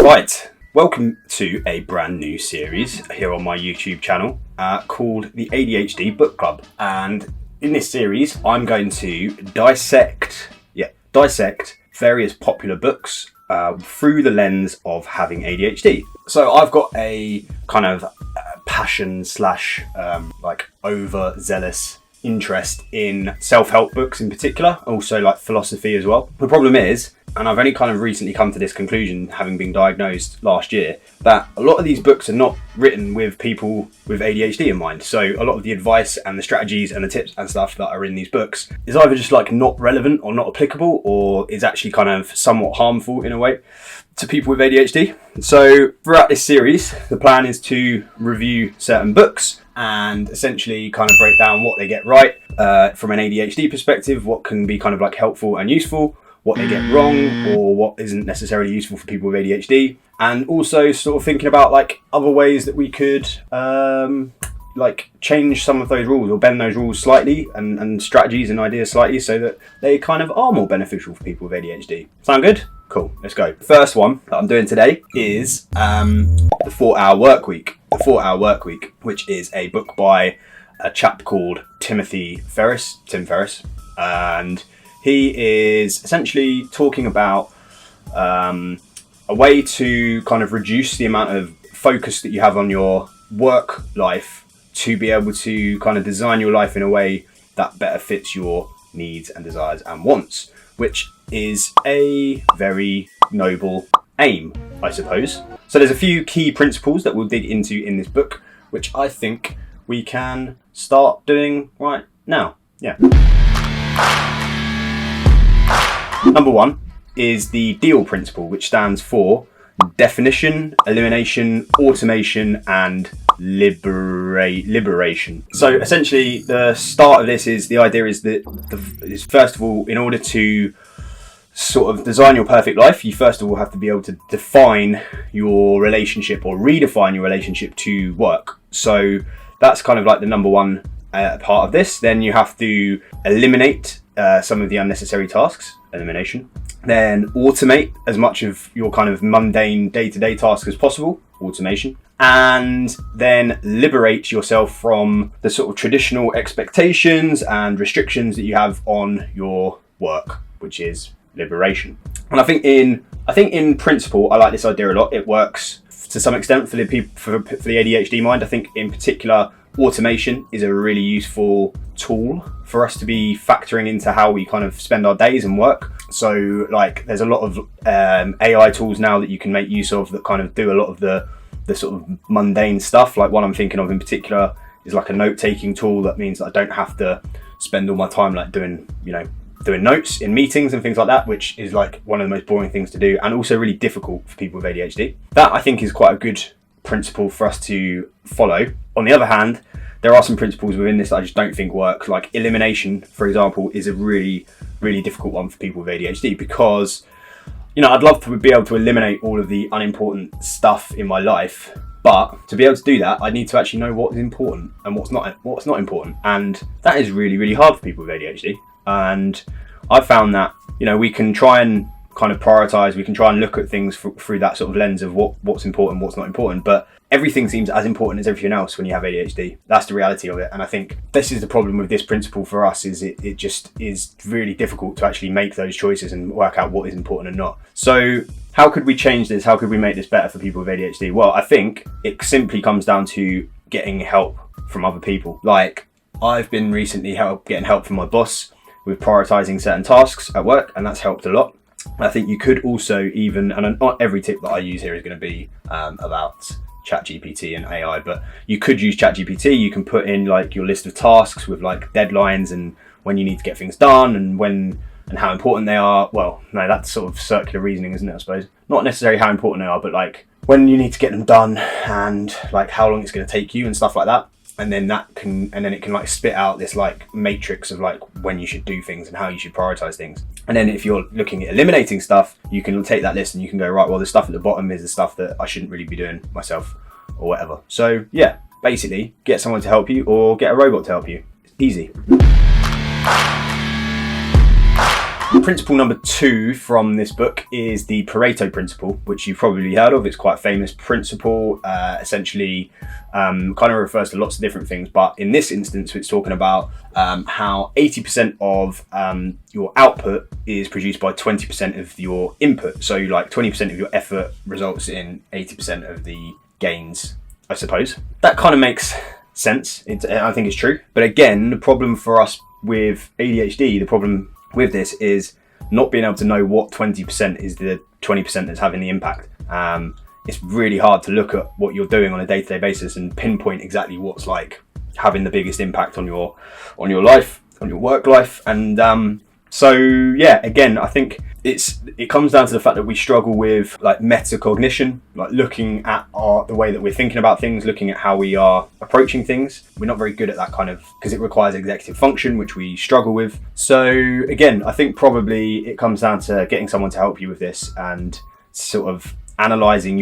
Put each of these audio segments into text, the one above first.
Right, welcome to a brand new series here on my YouTube channel called the ADHD Book Club. And in this series, I'm going to dissect various popular books through the lens of having ADHD. So I've got a kind of passion slash overzealous interest in self-help books in particular, also like philosophy as well. The problem is, and I've only kind of recently come to this conclusion, having been diagnosed last year, that a lot of these books are not written with people with ADHD in mind. So a lot of the advice and the strategies and the tips and stuff that are in these books is either just like not relevant or not applicable, or is actually kind of somewhat harmful in a way to people with ADHD. So throughout this series, the plan is to review certain books and essentially kind of break down what they get right from an ADHD perspective, what can be kind of like helpful and useful, what they get wrong, or what isn't necessarily useful for people with ADHD, and also sort of thinking about like other ways that we could like change some of those rules or bend those rules slightly and strategies and ideas slightly so that they kind of are more beneficial for people with ADHD. Sound good? Cool, let's go. The first one that I'm doing today is the 4-Hour Workweek. The 4-Hour Workweek, which is a book by a chap called Tim Ferris, and he is essentially talking about a way to kind of reduce the amount of focus that you have on your work life to be able to kind of design your life in a way that better fits your needs and desires and wants, which is a very noble aim, I suppose. So there's a few key principles that we'll dig into in this book, which I think we can start doing right now. Yeah. Number one is the DEAL principle, which stands for definition, elimination, automation, and liberation. So essentially, the start of this is the idea is that first of all, in order to sort of design your perfect life, you first of all have to be able to define your relationship or redefine your relationship to work. So that's kind of like the number one part of this. Then you have to eliminate some of the unnecessary tasks, elimination. Then automate as much of your kind of mundane day-to-day tasks as possible, automation. And then liberate yourself from the sort of traditional expectations and restrictions that you have on your work, which is liberation. And I think in principle, I like this idea a lot. It works to some extent for the people for the ADHD mind. I think in particular, automation is a really useful tool for us to be factoring into how we kind of spend our days and work. So like there's a lot of AI tools now that you can make use of that kind of do a lot of the sort of mundane stuff. Like one I'm thinking of in particular is like a note-taking tool that means that I don't have to spend all my time like doing notes in meetings and things like that, which is like one of the most boring things to do and also really difficult for people with ADHD. That I think is quite a good principle for us to follow. On the other hand, there are some principles within this that I just don't think work. Like elimination, for example, is a really, really difficult one for people with ADHD because, you know, I'd love to be able to eliminate all of the unimportant stuff in my life, but to be able to do that, I need to actually know what is important and what's not important, and that is really, really hard for people with ADHD. And I've found that, you know, we can try and kind of prioritize, we can try and look at things through that sort of lens of what's important, what's not important, but everything seems as important as everything else when you have ADHD. That's the reality of it. And I think this is the problem with this principle for us, is it just is really difficult to actually make those choices and work out what is important and not. So how could we change this? How could we make this better for people with ADHD? Well, I think it simply comes down to getting help from other people. Like I've been recently getting help from my boss with prioritizing certain tasks at work, and that's helped a lot. I think you could also even, and not every tip that I use here is going to be about ChatGPT and AI, but you could use ChatGPT. You can put in like your list of tasks with like deadlines and when you need to get things done and when and how important they are. Well, no, that's sort of circular reasoning, isn't it? I suppose not necessarily how important they are, but like when you need to get them done and like how long it's going to take you and stuff like that. And then it can like spit out this like matrix of like when you should do things and how you should prioritize things. And then if you're looking at eliminating stuff, you can take that list and you can go, right, well, the stuff at the bottom is the stuff that I shouldn't really be doing myself or whatever. So yeah, basically get someone to help you or get a robot to help you. It's easy. Principle number 2 from this book is the Pareto principle, which you've probably heard of. It's quite a famous principle. Essentially, kind of refers to lots of different things, but in this instance, it's talking about how 80% of your output is produced by 20% of your input. So, like 20% of your effort results in 80% of the gains, I suppose. That kind of makes sense. I think it's true. But again, the problem for us with ADHD, the problem with this is not being able to know what 20% is the 20% that's having the impact. It's really hard to look at what you're doing on a day-to-day basis and pinpoint exactly what's like having the biggest impact on your life, on your work life. And so yeah, again, I think it comes down to the fact that we struggle with like metacognition, like looking at the way that we're thinking about things, looking at how we are approaching things. We're not very good at that kind of, because it requires executive function, which we struggle with. So again, I think probably it comes down to getting someone to help you with this and sort of analysing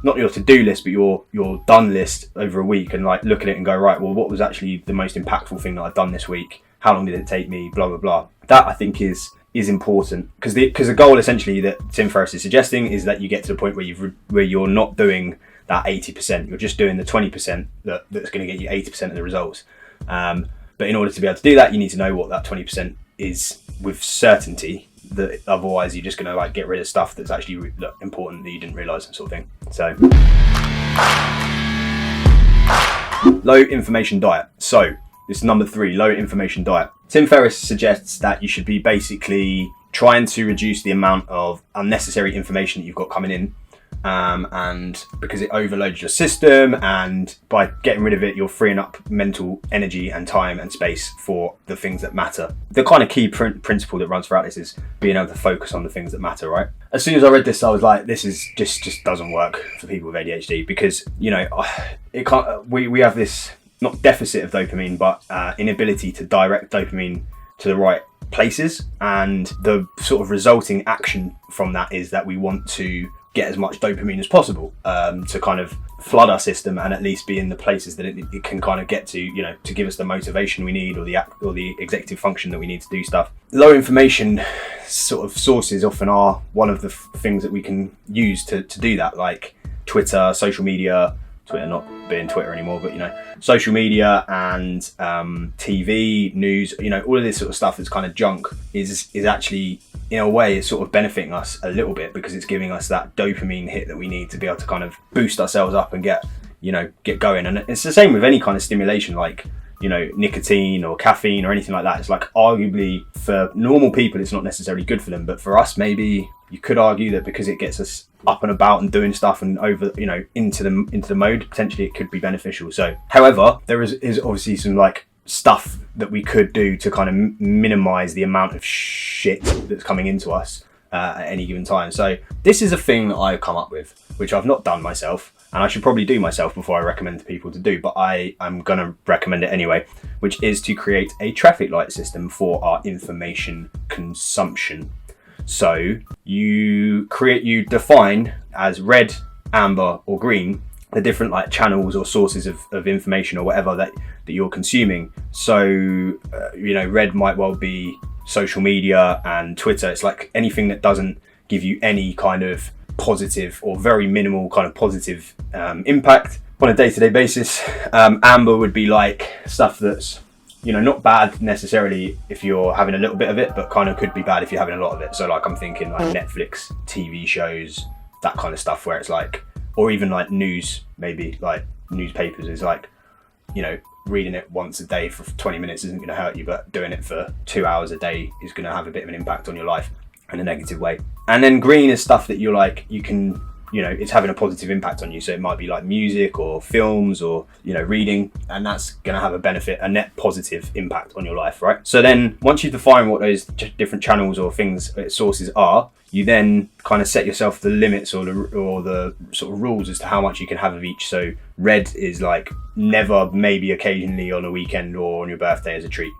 not your to-do list, but your done list over a week, and like look at it and go, right, well, what was actually the most impactful thing that I've done this week? How long did it take me? Blah, blah, blah. That I think is important, because the goal essentially that Tim Ferris is suggesting is that you get to the point where you're not doing that 80%, you're just doing the 20% that's going to get you 80% of the results. But in order to be able to do that, you need to know what that 20% is with certainty, that otherwise you're just going to like get rid of stuff that's actually important that you didn't realise, sort of thing. So low information diet. So this is number 3, low information diet. Tim Ferris suggests that you should be basically trying to reduce the amount of unnecessary information that you've got coming in, and because it overloads your system, and by getting rid of it, you're freeing up mental energy and time and space for the things that matter. The kind of key principle that runs throughout this is being able to focus on the things that matter, right? As soon as I read this, I was like, this is just doesn't work for people with ADHD, because, you know, it can't. We have this, not deficit of dopamine, but inability to direct dopamine to the right places, and the sort of resulting action from that is that we want to get as much dopamine as possible to kind of flood our system and at least be in the places that it can kind of get to, you know, to give us the motivation we need, or the executive function that we need to do stuff. Low information sort of sources often are one of the things that we can use to do that, like Twitter, social media. Twitter not being Twitter anymore, but, you know, social media and TV, news, you know, all of this sort of stuff that's kind of junk is actually, in a way, it's sort of benefiting us a little bit, because it's giving us that dopamine hit that we need to be able to kind of boost ourselves up and get going. And it's the same with any kind of stimulation, like, you know, nicotine or caffeine or anything like that. It's like, arguably for normal people it's not necessarily good for them, but for us, maybe you could argue that because it gets us up and about and doing stuff and over, you know, into the mode, potentially it could be beneficial. So, however, there is obviously some like stuff that we could do to kind of minimize the amount of shit that's coming into us at any given time. So this is a thing that I've come up with, which I've not done myself, and I should probably do myself before I recommend to people to do, but I'm going to recommend it anyway, which is to create a traffic light system for our information consumption. So you define as red, amber or green the different like channels or sources of information or whatever that you're consuming. So you know, red might well be social media and Twitter. It's like anything that doesn't give you any kind of positive or very minimal kind of positive impact on a day-to-day basis. Amber would be like stuff that's, you know, not bad necessarily if you're having a little bit of it, but kind of could be bad if you're having a lot of it. So like I'm thinking like Netflix, TV shows, that kind of stuff, where it's like, or even like news, maybe like newspapers is like, you know, reading it once a day for 20 minutes isn't going to hurt you, but doing it for 2 hours a day is going to have a bit of an impact on your life in a negative way. And then green is stuff that you're like, you can, you know, it's having a positive impact on you. So it might be like music or films or, you know, reading, and that's going to have a benefit, a net positive impact on your life, right? So then once you define what those different channels or things, sources are, you then kind of set yourself the limits or the sort of rules as to how much you can have of each. So red is like never, maybe occasionally on a weekend or on your birthday as a treat.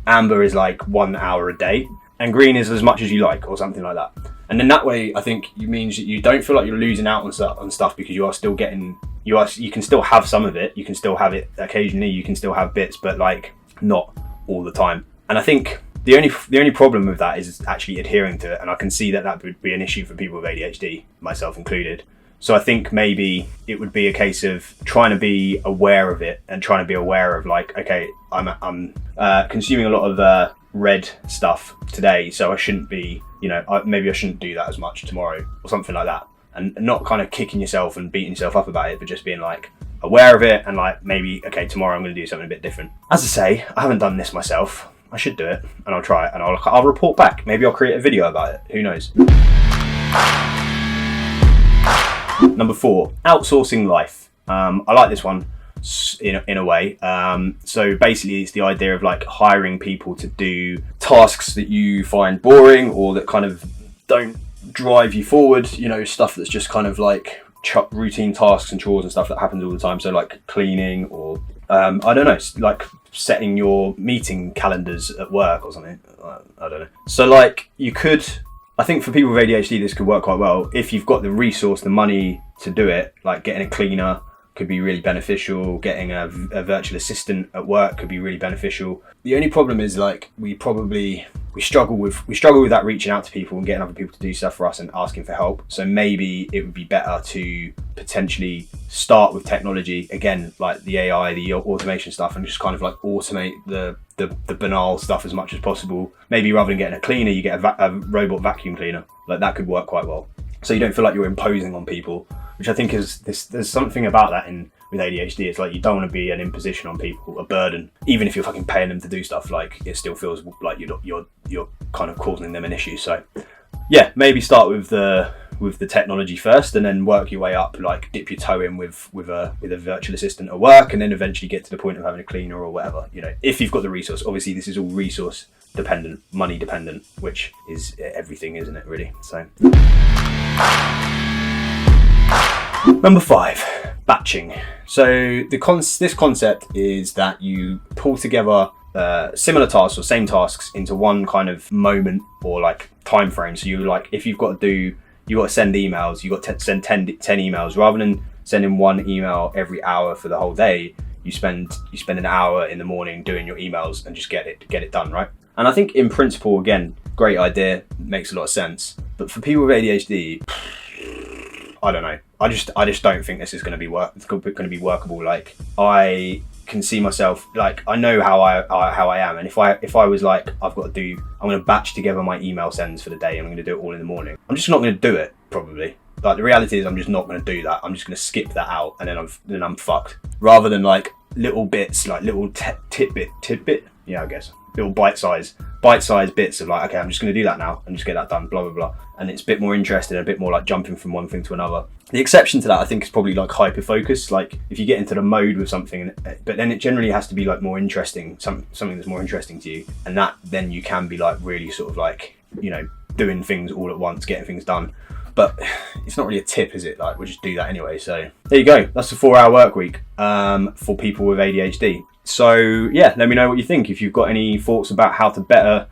Amber is like 1 hour a day, and green is as much as you like, or something like that. And then that way, I think it means that you don't feel like you're losing out on stuff, because you are still getting, you can still have some of it, you can still have it occasionally, you can still have bits, but like not all the time. And I think the only problem with that is actually adhering to it, and I can see that that would be an issue for people with ADHD, myself included. So I think maybe it would be a case of trying to be aware of it and trying to be aware of like, okay, I'm consuming a lot of red stuff today, so I shouldn't be, you know, maybe I shouldn't do that as much tomorrow or something like that, and not kind of kicking yourself and beating yourself up about it, but just being like aware of it and like maybe, okay, tomorrow I'm going to do something a bit different. As I say, I haven't done this myself. I should do it, and I'll try it, and I'll report back. Maybe I'll create a video about it. Who knows? Number 4, outsourcing life. I like this one in a way. So basically it's the idea of like hiring people to do tasks that you find boring or that kind of don't drive you forward, you know, stuff that's just kind of like routine tasks and chores and stuff that happens all the time. So like cleaning or I don't know, like setting your meeting calendars at work or something. I don't know. So like you could, I think for people with ADHD, this could work quite well. If you've got the resource, the money to do it, like getting a cleaner could be really beneficial. Getting a virtual assistant at work could be really beneficial. The only problem is like we struggle with that reaching out to people and getting other people to do stuff for us and asking for help. So maybe it would be better to potentially start with technology again, like the AI, the automation stuff, and just kind of like automate the banal stuff as much as possible. Maybe rather than getting a cleaner, you get a robot vacuum cleaner. Like that could work quite well. So you don't feel like you're imposing on people, which I think is there's something about that with ADHD. It's like you don't want to be an imposition on people, a burden. Even if you're fucking paying them to do stuff, like it still feels like you're kind of causing them an issue. So yeah, maybe start with the technology first, and then work your way up. Like dip your toe in with a virtual assistant at work, and then eventually get to the point of having a cleaner or whatever. You know, if you've got the resource. Obviously, this is all resource dependent, money dependent, which is everything, isn't it? Really. So. Number 5, batching. So this concept is that you pull together similar tasks or same tasks into one kind of moment or like time frame. So you like, if you've got to send emails, you've got to send 10 emails. Rather than sending one email every hour for the whole day, you spend an hour in the morning doing your emails and just get it done, right? And I think in principle, again, great idea, makes a lot of sense. But for people with ADHD, I don't know. I just don't think this is going to be workable. Like I can see myself, like I know how I am, and if I was like I'm going to batch together my email sends for the day and I'm going to do it all in the morning, I'm just not going to do it probably. Like the reality is I'm just not going to do that. I'm just going to skip that out, and then I'm fucked. Rather than like little bits, like little tidbit, yeah, I guess little bite-sized bits of like, okay, I'm just going to do that now and just get that done, blah blah blah, and it's a bit more interesting, a bit more like jumping from one thing to another. The exception to that, I think, is probably like hyper focus. Like if you get into the mode with something, but then it generally has to be like more interesting, something that's more interesting to you, and that then you can be like really sort of like, you know, doing things all at once, getting things done. But it's not really a tip, is it? Like we'll just do that anyway. So there you go. That's a 4-hour work week for people with ADHD. So yeah, let me know what you think. If you've got any thoughts about how to better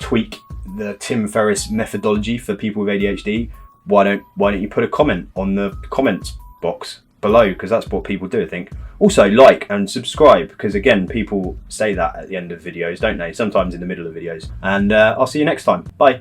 tweak the Tim Ferris methodology for people with ADHD, why don't you put a comment on the comments box below, because that's what people do, I think. Also like and subscribe, because again, people say that at the end of videos, don't they? Sometimes in the middle of videos. And I'll see you next time. Bye.